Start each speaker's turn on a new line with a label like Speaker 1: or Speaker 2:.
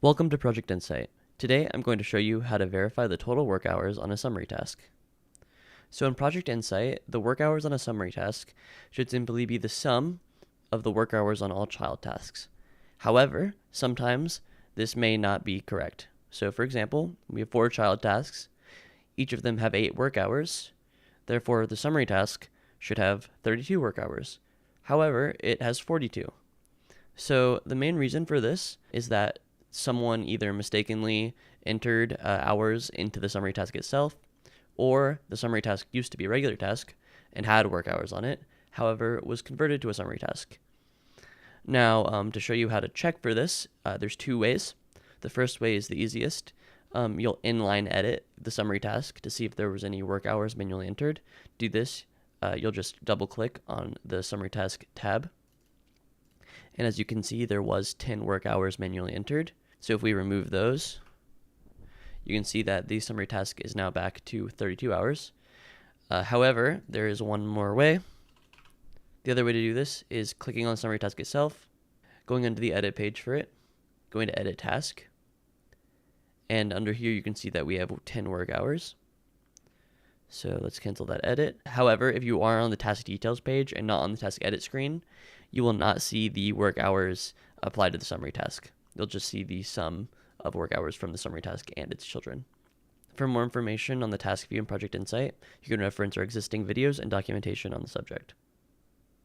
Speaker 1: Welcome to Project Insight. Today I'm going to show you how to verify the total work hours on a summary task. So in Project Insight, the work hours on a summary task should simply be the sum of the work hours on all child tasks. However, sometimes this may not be correct. So for example, we have 4 child tasks. Each of them have 8 work hours. Therefore, the summary task should have 32 work hours. However, it has 42. So the main reason for this is that someone either mistakenly entered hours into the summary task itself, or the summary task used to be a regular task and had work hours on it, however, it was converted to a summary task. Now, to show you how to check for this, there's 2 ways. The first way is the easiest. You'll inline edit the summary task to see if there was any work hours manually entered. Do this, you'll just double click on the summary task tab. And as you can see, there was 10 work hours manually entered. So if we remove those, you can see that the summary task is now back to 32 hours. However, there is one more way. The other way to do this is clicking on the summary task itself, going into the edit page for it, going to edit task, and under here you can see that we have 10 work hours. So let's cancel that edit. However, if you are on the task details page and not on the task edit screen, you will not see the work hours applied to the summary task. You'll just see the sum of work hours from the summary task and its children. For more information on the task view in Project Insight, you can reference our existing videos and documentation on the subject.